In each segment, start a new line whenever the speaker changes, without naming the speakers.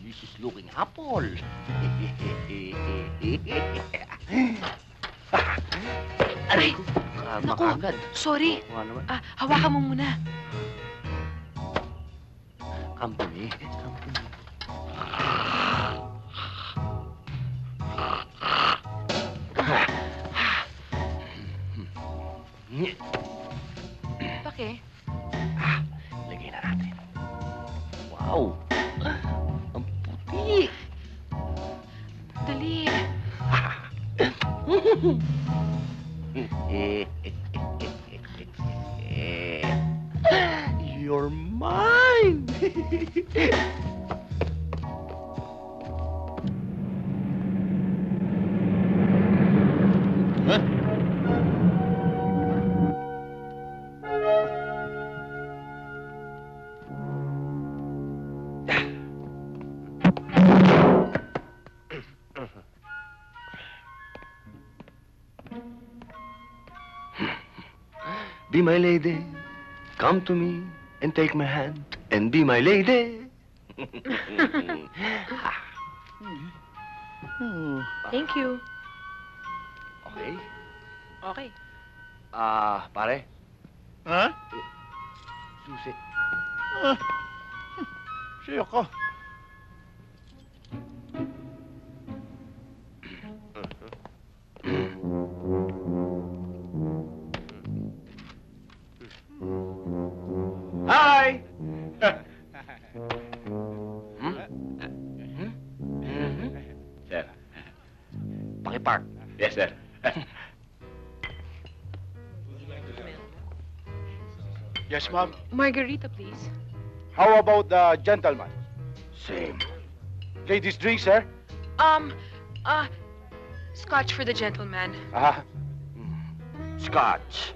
delicious looking apple. Aray!
Naku,
Makagad.
sorry.
Ano naman?
Hawakan mo muna.
Company.
Pake.
Lagay na natin. Wow! Ang puti!
Dali.
You're mine! Huh? Be my lady, come to me and take my hand and be my lady.
Thank you.
Okay.
Okay.
Pare,
Ha?
susi.
Siya ka.
Hi! Sir. Pakipark. Yes, sir.
Yes, ma'am.
Margarita, please.
How about the gentleman?
Same.
Ladies drink, sir?
Scotch for the gentleman.
Scotch.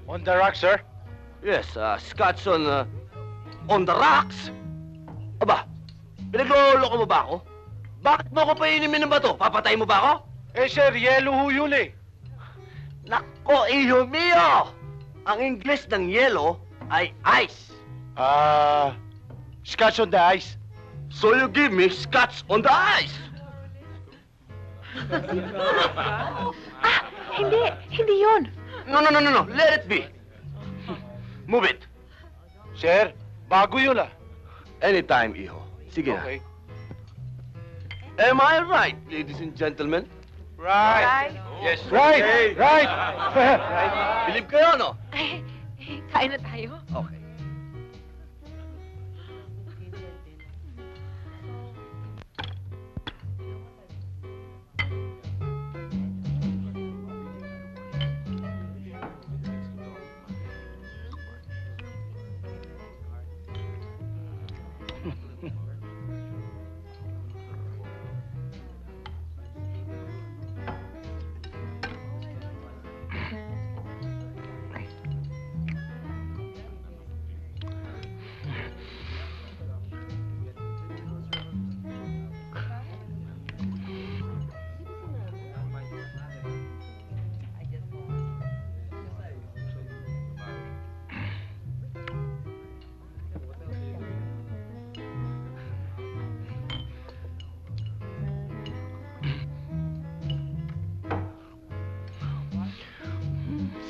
On the rock, sir?
Yes, scotch on the rocks. Aba, pinagloloko mo ba ako? Bakit mo ako painimin ng bato? Papatay mo ba ako?
Eh, sir, yellow ho yun eh.
Nako, iho mio! Ang English ng yellow ay ice.
Scotch on the ice.
So you give me scotch on the ice.
Hindi. Hindi yun.
No. Let it be. Move it.
Sir, bago yun ah.
Anytime, iho. Sige na.
Okay.
Am I right, ladies and gentlemen?
Right.
Yes.
Right. Right.
Believe kayo, no?
Kain na tayo.
Okay.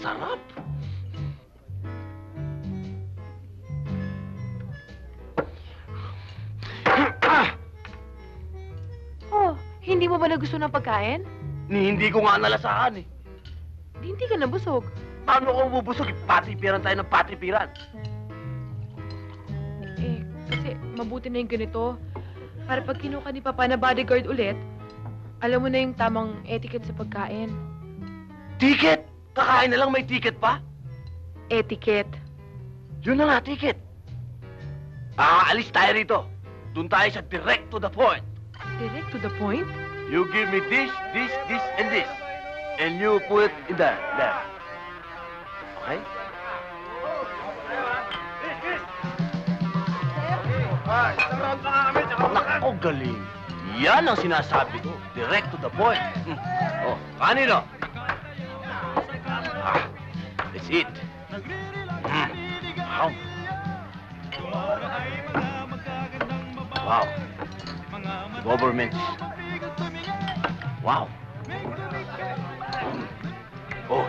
Sarap.
Oh, hindi mo ba nagusto ng pagkain?
Hindi ko nga nalasahan eh.
Hindi ka nabusog.
Paano ko bubusog? Patipiran tayo ng patipiran.
Kasi mabuti na yung ganito. Para pag kinuha ni Papa na bodyguard ulit, alam mo na yung tamang etiquette sa pagkain.
Ticket! Kakain na lang may ticket pa?
Etiquette.
Yun na nga, ticket. Aalis tayo rito. Doon tayo sa direct to the point.
Direct to the point?
You give me this, and this. And you put it in there. Okay? Nako, galing. Yan ang sinasabi ko. Direct to the point. Oh, kanino? That's it. Wow. Wow. governments. Wow. Oh.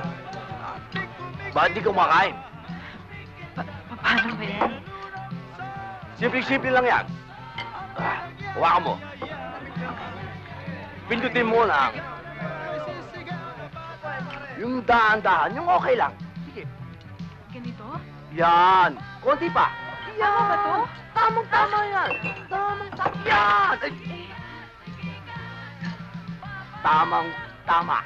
Bakit di ka kumakain?
Paano ba yan?
Simple-simple lang yan. Hawakan mo. Pindutin mo lang. Yung dahan-dahan, yung okay lang. Sige.
Ganito?
Yan. Konti pa.
Tama ba to?
Tamang-tama yan. Tamang-tama. Yan! Ay. Tamang-tama.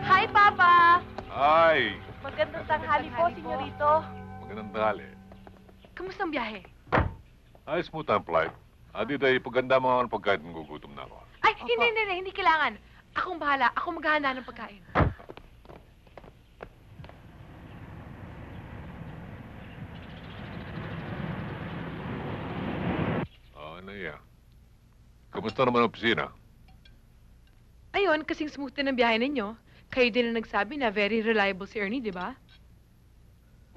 Hi, Papa!
Ay,
Magandang tanghali po, senyorito.
magandang tanghali.
Kamusta ang biyahe?
Ayos mo ang flight. Adi tayo, paganda mo ang pagkain kung gugutom na ako.
Ay, hindi kailangan. Akong bahala. Ako maghahanda ng pagkain.
Ano yan? Kamusta naman ang opisina?
Ayun, kasing smooth din ang biyahe ninyo. Kayo din ang nagsabi na very reliable si Ernie, di ba?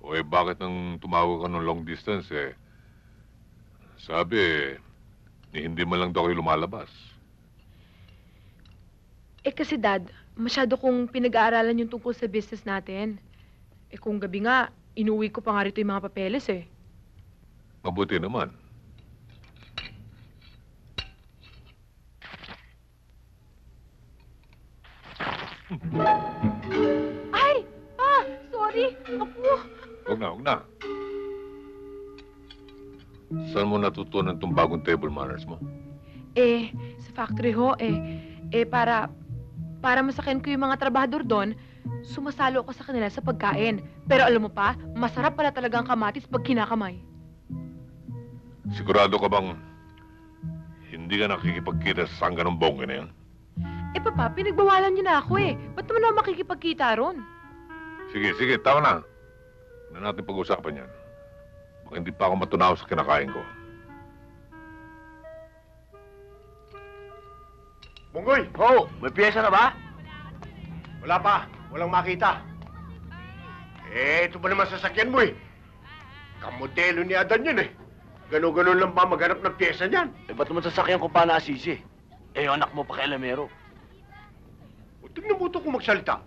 O bakit nang tumawag ka ng long distance sabi, hindi man lang daw kayo lumalabas.
Kasi Dad, masyado kong pinag-aaralan yung tungkol sa business natin. Kung gabi nga, inuwi ko pa nga rito yung mga papeles
Mabuti naman.
Ay! Sorry! Apo!
Huwag na. Saan mo natutunan itong bagong table manners mo?
Sa factory ho, para masakin ko yung mga trabahador doon, sumasalo ko sa kanila sa pagkain. Pero alam mo pa, masarap pala talagang kamatis pag kinakamay.
Sigurado ka bang hindi ka nakikipagkita sa sangga ng bongga na yan?
Papa, pinagbawalan niyo na ako Ba't naman ako makikipagkita ron?
Sige, tama na. Na natin pag-usapan yan. Baka hindi pa ako matunaw sa kinakain ko.
Munggoy!
Oh, may piyesa na ba?
Wala pa. Walang makita. Ito ba naman sasakyan mo Kamodelo ni Adan yun Ganun-ganun lang ba maghanap ng pyesa niyan?
Ba't naman sasakyan ko pa na asisi? Yung anak mo pa kay Lamero.
O, tignan mo ito kung magsalita.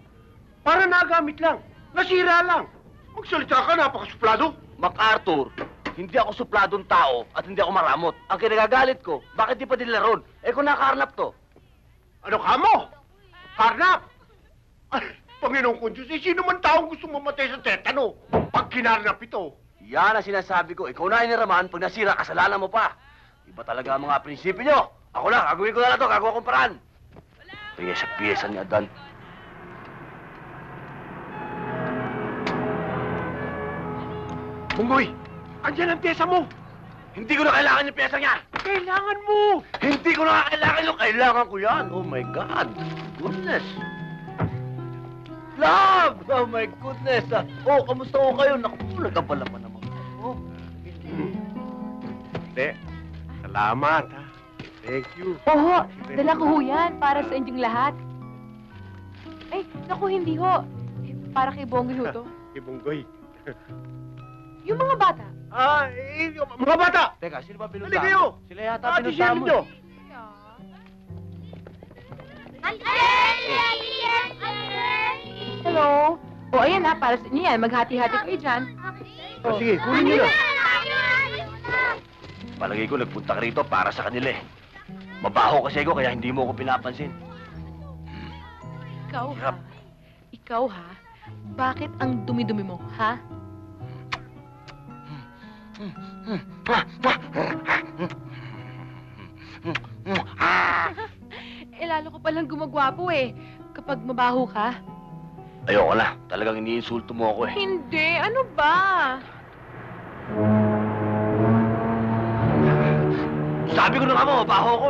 Para nagamit lang. Nasira lang. Magsalita ka, napakasuplado.
MacArthur, hindi ako supladong tao at hindi ako maramot. Ang kinagagalit ko, bakit di pa dilaron? Kung nakaharnap to.
Ano ka mo? Karnap! Ay, Panginoon ko Diyos, sino man taong gusto mamatay sa tetano? Pag kinarnap ito.
Yan ang sinasabi ko. Ikaw na iniraman, pag nasira, kasalanan mo pa. Iba talaga ang mga prinsipyo nyo. Ako na, gagawin ko na to, gagawa kong paraan. Kaya sa piyesa ni Adan.
Munggoy, andyan ang pyesa mo.
Hindi ko na kailangan yung piyesa niya.
Kailangan mo.
Hindi ko na kailangan yung kailangan ko yan. Oh my God. Goodness. Love! Oh my goodness. Kamusta ko kayo? Naku, nagkabala pa naman.
Hindi. Salamat, Thank you.
Oho, dala ko ho yan para sa inyong lahat. Naku, hindi ho. Para kay Bongoy ho to.
Munggoy.
Yung mga bata.
Mga bata!
Teka, sino ba
Halika
pinuntahan
kayo!
mo? Sila yata pinuntahan mo.
nyo!
Hello? Ayan para sa inyo yan. Maghati-hati kayo dyan.
Sige, kunin nyo na.
Palagay ko nagpunta ka rito para sa kanila Mabaho kasi ako kaya hindi mo ako pinapansin.
Ikaw, ha?
Hirap.
Ikaw, ha? Bakit ang dumi-dumi mo, ha? Lalo ka palang gumagwapo kapag mabaho ka.
Ayoko na. Talagang iniinsulto mo ako
Hindi, ano ba?
Sabi ko na nga mo, mabaho ako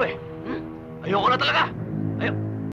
Ayoko na talaga.